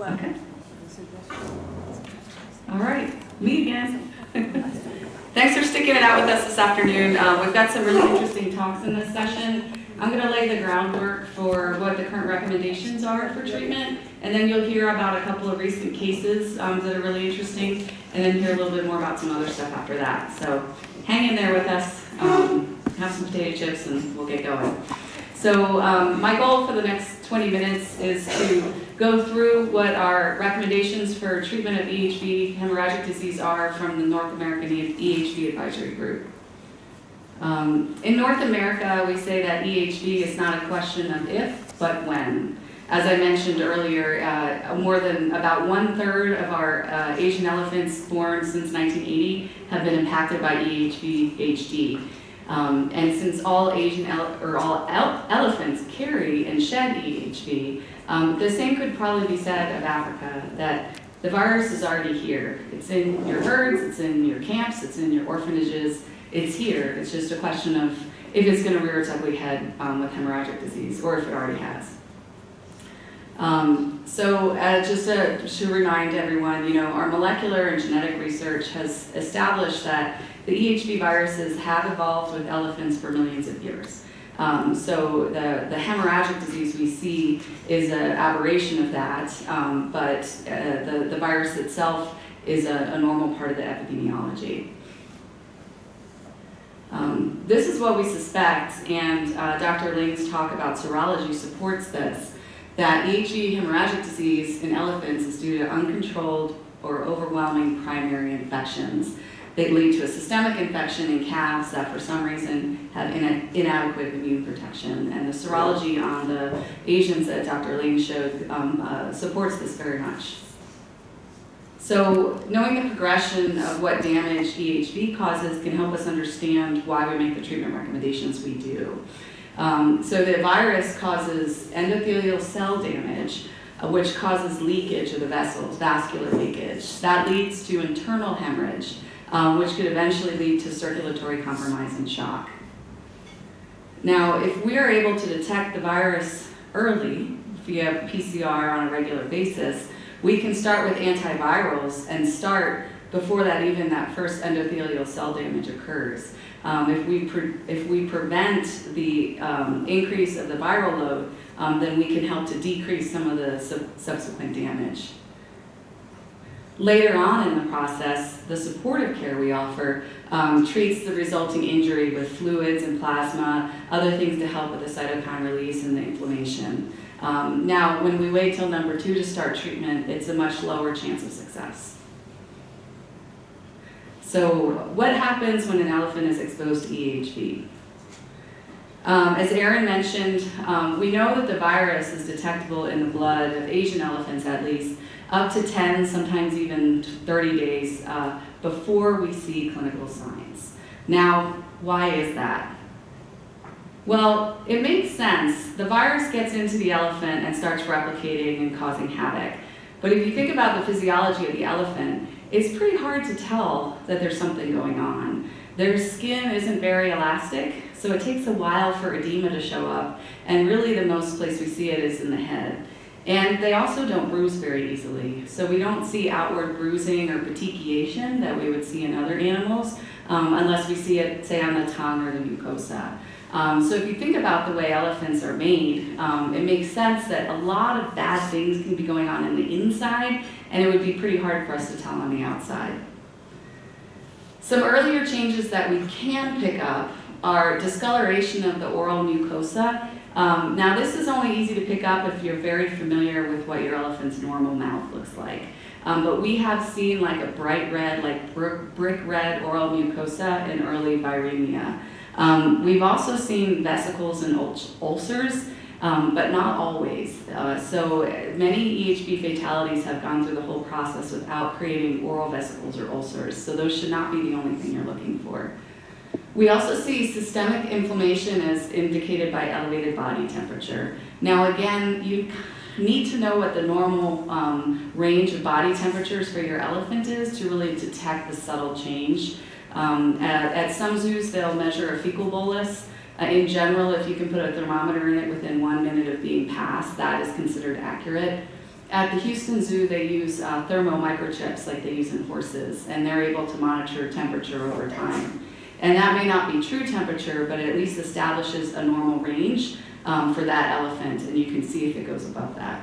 Okay. All right, me again. Thanks for sticking it out with us this afternoon. We've got some really interesting talks in this session. I'm going to lay the groundwork for what the current recommendations are for treatment, and then you'll hear about a couple of recent cases that are really interesting, and then hear a little bit more about some other stuff after that. So hang in there with us, have some potato chips, and we'll get going. So my goal for the next 20 minutes is to go through what our recommendations for treatment of EEHV hemorrhagic disease are from the North American EEHV Advisory Group. In North America, we say that EEHV is not a question of if, but when. As I mentioned earlier, more than about 1/3 of our Asian elephants born since 1980 have been impacted by EEHV-HD. And since all elephants carry and shed EEHV, the same could probably be said of Africa, that the virus is already here. It's in your herds, it's in your camps, it's in your orphanages, it's here. It's just a question of if it's going to rear its ugly head with hemorrhagic disease, or if it already has. Just to remind everyone, our molecular and genetic research has established that the EEHV viruses have evolved with elephants for millions of years. So the hemorrhagic disease we see is an aberration of that, but the virus itself is a normal part of the epidemiology. This is what we suspect, and Dr. Ling's talk about serology supports this, that EEHV hemorrhagic disease in elephants is due to uncontrolled or overwhelming primary infections. They lead to a systemic infection in calves that for some reason have inadequate immune protection. And the serology on the Asians that Dr. Ling showed supports this very much. So knowing the progression of what damage EEHV causes can help us understand why we make the treatment recommendations we do. So the virus causes endothelial cell damage, which causes leakage of the vessels, vascular leakage. That leads to internal hemorrhage, which could eventually lead to circulatory compromise and shock. Now, if we are able to detect the virus early via PCR on a regular basis, we can start with antivirals and start before that first endothelial cell damage occurs. If we prevent the increase of the viral load, then we can help to decrease some of the subsequent damage. Later on in the process, the supportive care we offer treats the resulting injury with fluids and plasma, other things to help with the cytokine release and the inflammation. Now, when we wait till number 2 to start treatment, it's a much lower chance of success. So what happens when an elephant is exposed to EEHV? As Aaron mentioned, we know that the virus is detectable in the blood of Asian elephants at least up to 10, sometimes even 30 days before we see clinical signs. Now, why is that? Well, it makes sense. The virus gets into the elephant and starts replicating and causing havoc. But if you think about the physiology of the elephant, it's pretty hard to tell that there's something going on. Their skin isn't very elastic, so it takes a while for edema to show up, and really the most place we see it is in the head. And they also don't bruise very easily, so we don't see outward bruising or petechiation that we would see in other animals, unless we see it, say, on the tongue or the mucosa. So if you think about the way elephants are made, it makes sense that a lot of bad things can be going on in the inside, and it would be pretty hard for us to tell on the outside. Some earlier changes that we can pick up are discoloration of the oral mucosa. Now this is only easy to pick up if you're very familiar with what your elephant's normal mouth looks like. But we have seen like a bright red, like brick red oral mucosa in early viremia. We've also seen vesicles and ulcers, but not always. So many EEHV fatalities have gone through the whole process without creating oral vesicles or ulcers, so those should not be the only thing you're looking for. We also see systemic inflammation as indicated by elevated body temperature. Now again, you need to know what the normal range of body temperatures for your elephant is to really detect the subtle change. At some zoos, they'll measure a fecal bolus. In general, if you can put a thermometer in it within 1 minute of being passed, that is considered accurate. At the Houston Zoo, they use thermo microchips like they use in horses, and they're able to monitor temperature over time. And that may not be true temperature, but it at least establishes a normal range for that elephant, and you can see if it goes above that.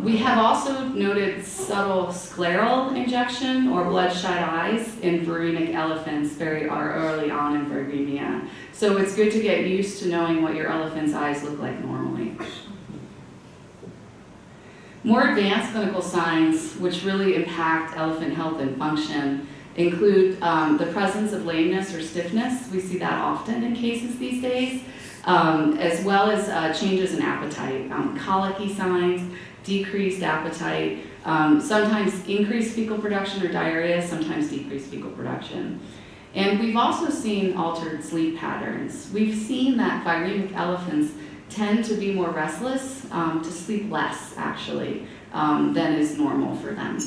We have also noted subtle scleral injection or bloodshot eyes in viremic elephants very early on in viremia. So it's good to get used to knowing what your elephant's eyes look like normally. More advanced clinical signs, which really impact elephant health and function, include the presence of lameness or stiffness. We see that often in cases these days, as well as changes in appetite, colicky signs, decreased appetite, sometimes increased fecal production or diarrhea, sometimes decreased fecal production. And we've also seen altered sleep patterns. We've seen that viremic elephants tend to be more restless, to sleep less, actually, than is normal for them.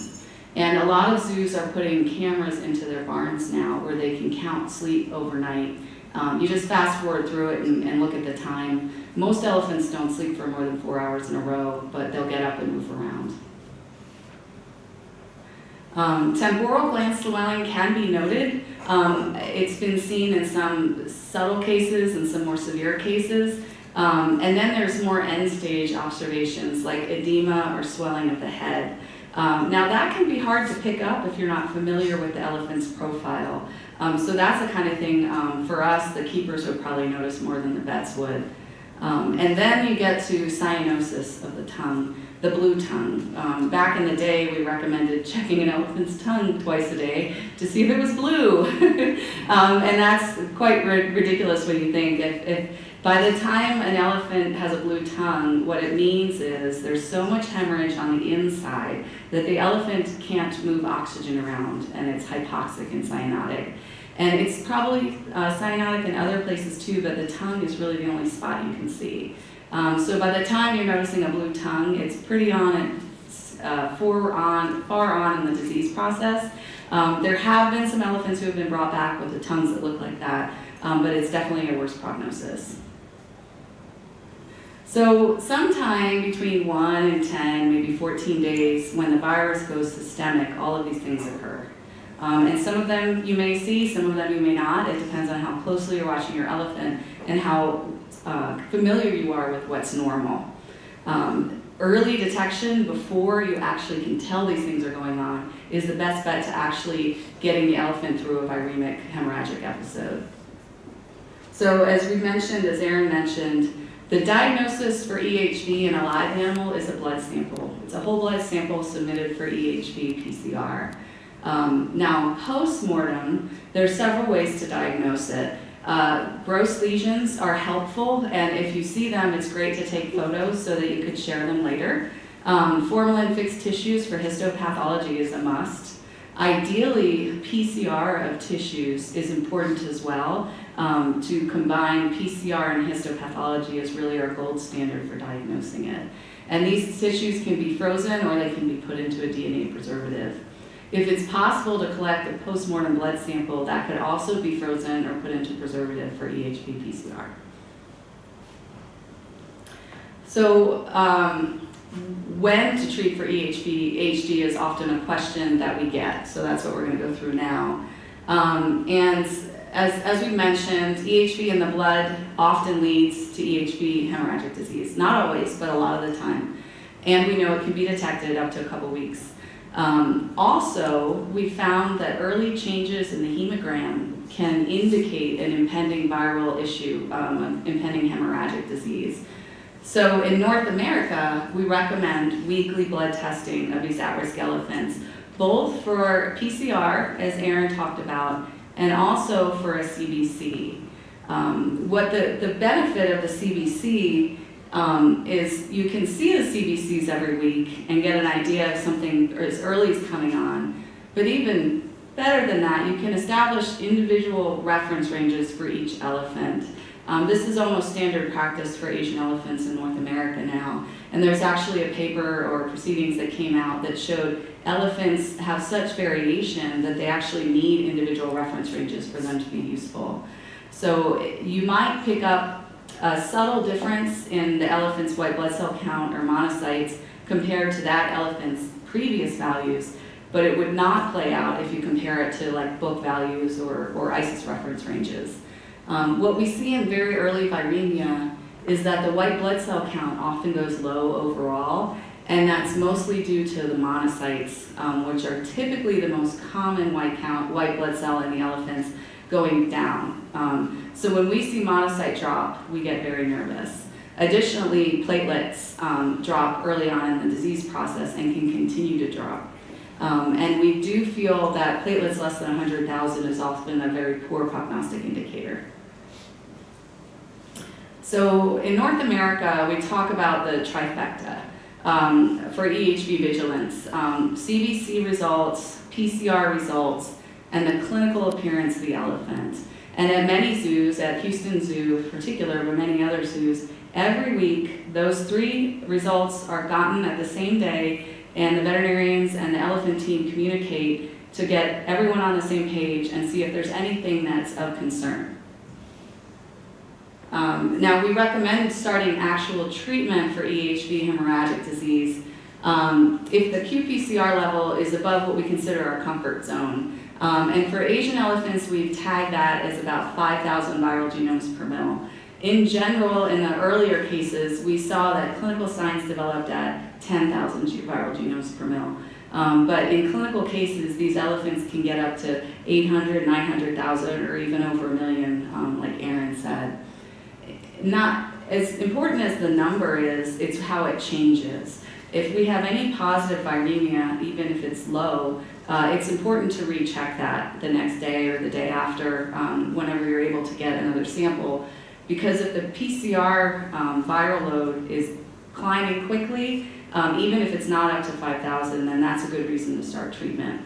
And a lot of zoos are putting cameras into their barns now where they can count sleep overnight. You just fast forward through it and look at the time. Most elephants don't sleep for more than 4 hours in a row, but they'll get up and move around. Temporal gland swelling can be noted. It's been seen in some subtle cases and some more severe cases. And then there's more end-stage observations like edema or swelling of the head. Now that can be hard to pick up if you're not familiar with the elephant's profile. So that's the kind of thing for us, the keepers would probably notice more than the vets would. And then you get to cyanosis of the tongue, the blue tongue. Back in the day, we recommended checking an elephant's tongue twice a day to see if it was blue. And that's quite ridiculous when you think if by the time an elephant has a blue tongue, what it means is there's so much hemorrhage on the inside that the elephant can't move oxygen around, and it's hypoxic and cyanotic. And it's probably cyanotic in other places too, but the tongue is really the only spot you can see. So by the time you're noticing a blue tongue, it's pretty on, far on in the disease process. There have been some elephants who have been brought back with the tongues that look like that, but it's definitely a worse prognosis. So sometime between 1 and 10, maybe 14 days, when the virus goes systemic, all of these things occur. And some of them you may see, some of them you may not. It depends on how closely you're watching your elephant and how familiar you are with what's normal. Early detection before you actually can tell these things are going on is the best bet to actually getting the elephant through a viremic hemorrhagic episode. So as we mentioned, as Aaron mentioned, the diagnosis for EEHV in a live animal is a blood sample. It's a whole blood sample submitted for EEHV PCR. Now, post-mortem, there are several ways to diagnose it. Gross lesions are helpful, and if you see them, it's great to take photos so that you could share them later. Formalin-fixed tissues for histopathology is a must. Ideally, PCR of tissues is important as well. To combine PCR and histopathology is really our gold standard for diagnosing it. And these tissues can be frozen or they can be put into a DNA preservative. If it's possible to collect a post-mortem blood sample, that could also be frozen or put into preservative for EHV PCR. So when to treat for EHV, HD is often a question that we get, so that's what we're going to go through now. And as we mentioned, EHV in the blood often leads to EHV hemorrhagic disease. Not always, but a lot of the time. And we know it can be detected up to a couple weeks. Also, we found that early changes in the hemogram can indicate an impending viral issue, impending hemorrhagic disease. So in North America, we recommend weekly blood testing of these at-risk elephants, both for PCR, as Aaron talked about, and also for a CBC. What the benefit of the CBC is you can see the CBCs every week and get an idea of something as early as coming on. But even better than that, you can establish individual reference ranges for each elephant. This is almost standard practice for Asian elephants in North America now. And there's actually a paper or proceedings that came out that showed elephants have such variation that they actually need individual reference ranges for them to be useful. So you might pick up a subtle difference in the elephant's white blood cell count or monocytes compared to that elephant's previous values, but it would not play out if you compare it to like book values or ISIS reference ranges. What we see in very early viremia is that the white blood cell count often goes low overall, and that's mostly due to the monocytes, which are typically the most common white blood cell in the elephants, going down. So when we see monocyte drop, we get very nervous. Additionally, platelets drop early on in the disease process and can continue to drop. And we do feel that platelets less than 100,000 is often a very poor prognostic indicator. So in North America, we talk about the trifecta for EEHV vigilance, CBC results, PCR results, and the clinical appearance of the elephant. And at many zoos, at Houston Zoo in particular, but many other zoos, every week those 3 results are gotten at the same day, and the veterinarians and the elephant team communicate to get everyone on the same page and see if there's anything that's of concern. Now, we recommend starting actual treatment for EEHV hemorrhagic disease if the qPCR level is above what we consider our comfort zone. And for Asian elephants, we've tagged that as about 5,000 viral genomes per mil. In general, in the earlier cases, we saw that clinical signs developed at 10,000 viral genomes per mil. But in clinical cases, these elephants can get up to 800, 900,000, or even over 1 million, like Aaron said. Not as important as the number is, it's how it changes. If we have any positive viremia, even if it's low, it's important to recheck that the next day or the day after, whenever you're able to get another sample. Because if the PCR viral load is climbing quickly, even if it's not up to 5,000, then that's a good reason to start treatment.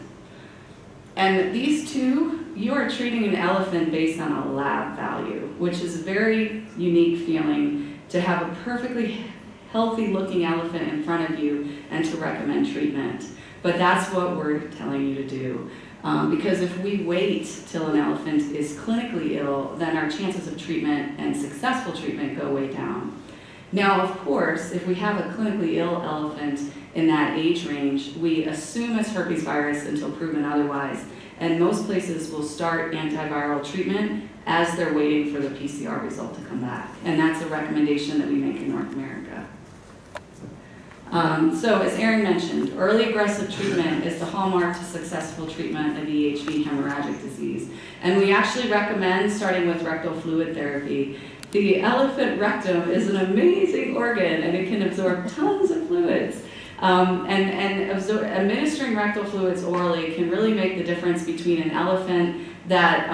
And these two, you are treating an elephant based on a lab value, which is a very unique feeling to have a perfectly healthy looking elephant in front of you and to recommend treatment. But that's what we're telling you to do. Because if we wait till an elephant is clinically ill, then our chances of treatment and successful treatment go way down. Now, of course, if we have a clinically ill elephant in that age range, we assume it's herpes virus until proven otherwise, and most places will start antiviral treatment as they're waiting for the PCR result to come back. And that's a recommendation that we make in North America. So as Aaron mentioned, early aggressive treatment is the hallmark to successful treatment of EEHV hemorrhagic disease. And we actually recommend starting with rectal fluid therapy. The elephant rectum is an amazing organ, and it can absorb tons of fluids. Administering rectal fluids orally can really make the difference between an elephant that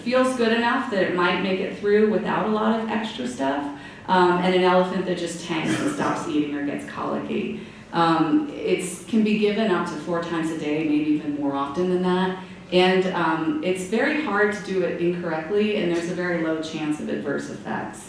feels good enough that it might make it through without a lot of extra stuff, and an elephant that just tanks and stops eating or gets colicky. It can be given up to 4 times a day, maybe even more often than that. And it's very hard to do it incorrectly, and there's a very low chance of adverse effects.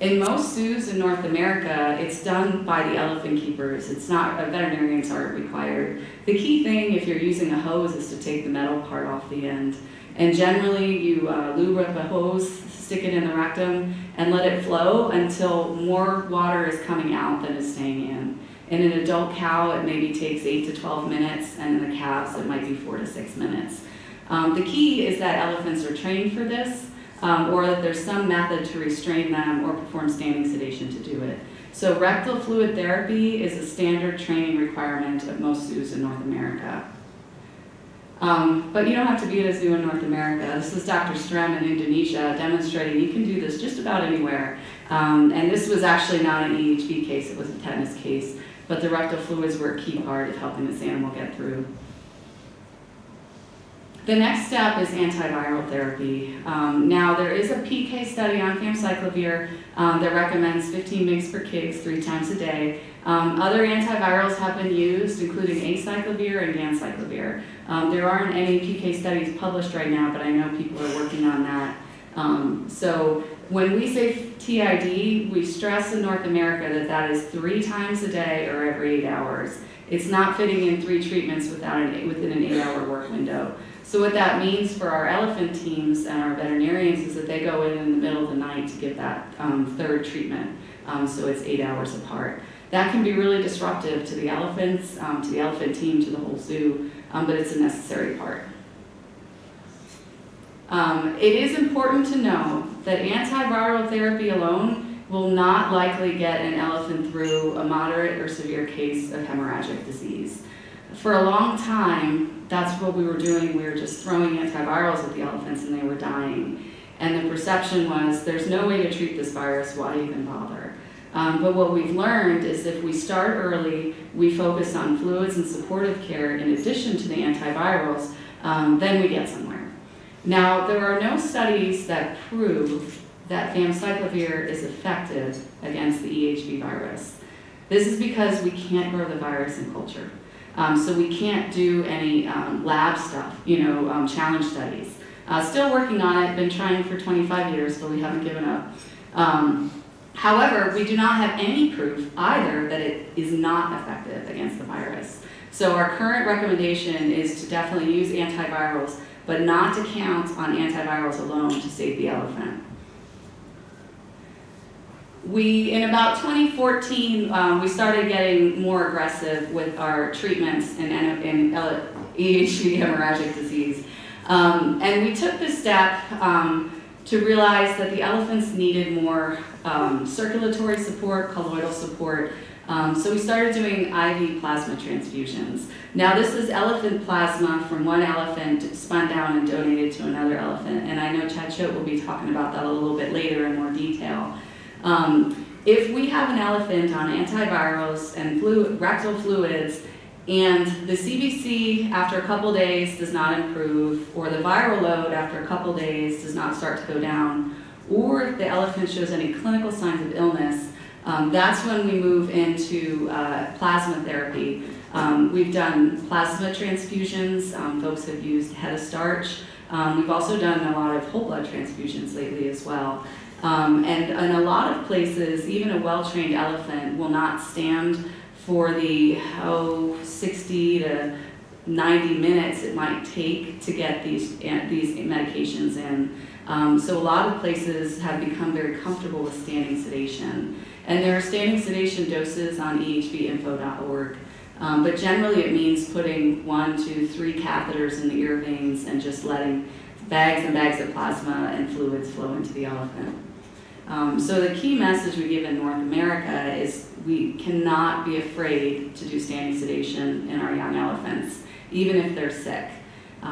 In most zoos in North America, it's done by the elephant keepers. It's not, veterinarians aren't required. The key thing, if you're using a hose, is to take the metal part off the end. And generally, you lube up a hose, stick it in the rectum, and let it flow until more water is coming out than is staying in. In an adult cow, it maybe takes 8 to 12 minutes, and in the calves, it might be 4 to 6 minutes. The key is that elephants are trained for this, or that there's some method to restrain them or perform standing sedation to do it. So rectal fluid therapy is a standard training requirement of most zoos in North America. But you don't have to be at a zoo in North America. This is Dr. Strem in Indonesia demonstrating you can do this just about anywhere. And this was actually not an EEHV case, it was a tetanus case. But the rectal fluids were a key part of helping this animal get through. The next step is antiviral therapy. Now, there is a PK study on famciclovir that recommends 15 mg per kg 3 times a day. Other antivirals have been used, including acyclovir and ganciclovir. There aren't any PK studies published right now, but I know people are working on that. So when we say TID, we stress in North America that that is 3 times a day or every 8 hours. It's not fitting in 3 treatments within an 8-hour work window. So what that means for our elephant teams and our veterinarians is that they go in the middle of the night to give that third treatment, so it's 8 hours apart. That can be really disruptive to the elephants, to the elephant team, to the whole zoo, but it's a necessary part. It is important to know that antiviral therapy alone will not likely get an elephant through a moderate or severe case of hemorrhagic disease. For a long time, that's what we were doing. We were just throwing antivirals at the elephants and they were dying. And the perception was, there's no way to treat this virus, why even bother? But what we've learned is if we start early, we focus on fluids and supportive care in addition to the antivirals, then we get somewhere. Now, there are no studies that prove that famciclovir is effective against the EEHV virus. This is because we can't grow the virus in culture. So we can't do any lab stuff, challenge studies. Still working on it, been trying for 25 years, but we haven't given up. However, we do not have any proof either that it is not effective against the virus. So our current recommendation is to definitely use antivirals, but not to count on antivirals alone to save the elephant. In about 2014, we started getting more aggressive with our treatments in EEHV hemorrhagic disease. And we took this step to realize that the elephants needed more circulatory support, colloidal support. So we started doing IV plasma transfusions. Now this is elephant plasma from one elephant spun down and donated to another elephant. And I know Chad Choate will be talking about that a little bit later in more detail. If we have an elephant on antivirals and rectal fluids, and the CBC after a couple days does not improve, or the viral load after a couple days does not start to go down, or if the elephant shows any clinical signs of illness, that's when we move into plasma therapy. We've done plasma transfusions. Folks have used head of starch. We've also done a lot of whole blood transfusions lately as well. And in a lot of places, even a well-trained elephant will not stand for the 60 to 90 minutes it might take to get these medications in. So a lot of places have become very comfortable with standing sedation. And there are standing sedation doses on ehvinfo.org. But generally it means putting 1, 2, 3 catheters in the ear veins and just letting bags and bags of plasma and fluids flow into the elephant. So the key message we give in North America is we cannot be afraid to do standing sedation in our young elephants, even if they're sick. We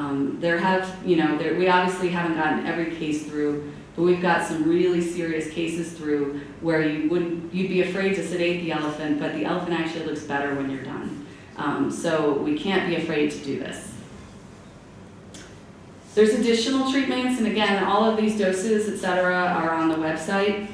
obviously haven't gotten every case through, but we've got some really serious cases through where you'd be afraid to sedate the elephant, but the elephant actually looks better when you're done. So we can't be afraid to do this. There's additional treatments, and again, all of these doses, etc., are on the website.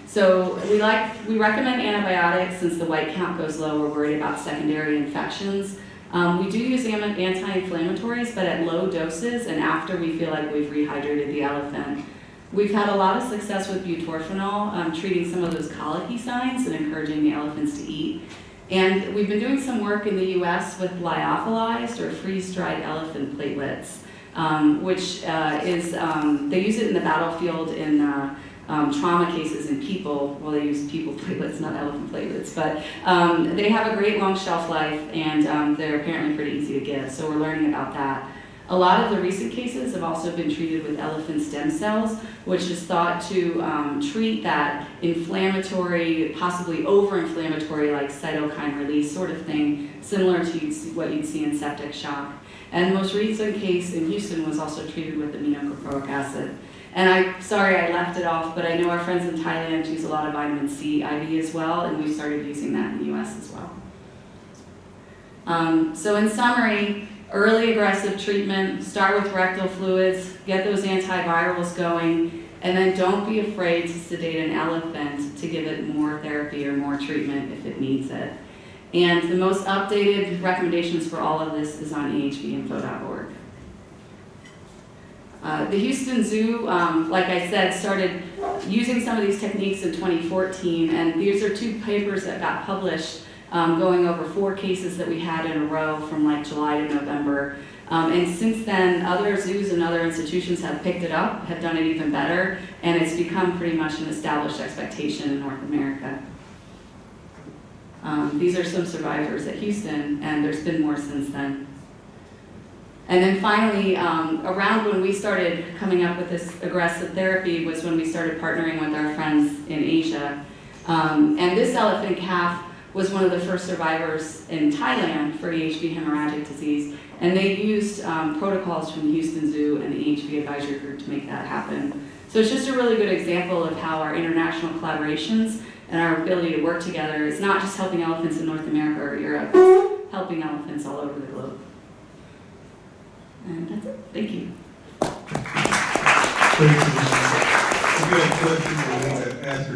So we recommend antibiotics since the white count goes low. We're worried about secondary infections. We do use anti-inflammatories, but at low doses and after we feel like we've rehydrated the elephant. We've had a lot of success with butorphanol, treating some of those colicky signs and encouraging the elephants to eat. And we've been doing some work in the US with lyophilized or freeze-dried elephant platelets, which they use it in the battlefield in trauma cases in people. Well, they use people platelets, not elephant platelets, but they have a great long shelf life and they're apparently pretty easy to give, so we're learning about that. A lot of the recent cases have also been treated with elephant stem cells, which is thought to treat that inflammatory, possibly over-inflammatory, like cytokine release sort of thing, similar to what you'd see in septic shock. And the most recent case in Houston was also treated with aminocaproic acid. And sorry I left it off, but I know our friends in Thailand use a lot of vitamin C IV as well, and we started using that in the US as well. So in summary, early aggressive treatment, start with rectal fluids, get those antivirals going, and then don't be afraid to sedate an elephant to give it more therapy or more treatment if it needs it. And the most updated recommendations for all of this is on ehvinfo.org. The Houston Zoo, like I said, started using some of these techniques in 2014, and these are 2 papers that got published going over 4 cases that we had in a row from like July to November. And since then, other zoos and other institutions have picked it up, have done it even better, and it's become pretty much an established expectation in North America. These are some survivors at Houston, and there's been more since then. And then finally, around when we started coming up with this aggressive therapy was when we started partnering with our friends in Asia. And this elephant calf was one of the first survivors in Thailand for EEHV hemorrhagic disease. And they used protocols from the Houston Zoo and the EEHV advisory group to make that happen. So it's just a really good example of how our international collaborations and our ability to work together is not just helping elephants in North America or Europe, it's helping elephants all over the globe. And that's it. Thank you. Thank you. If you have questions, we'll answer.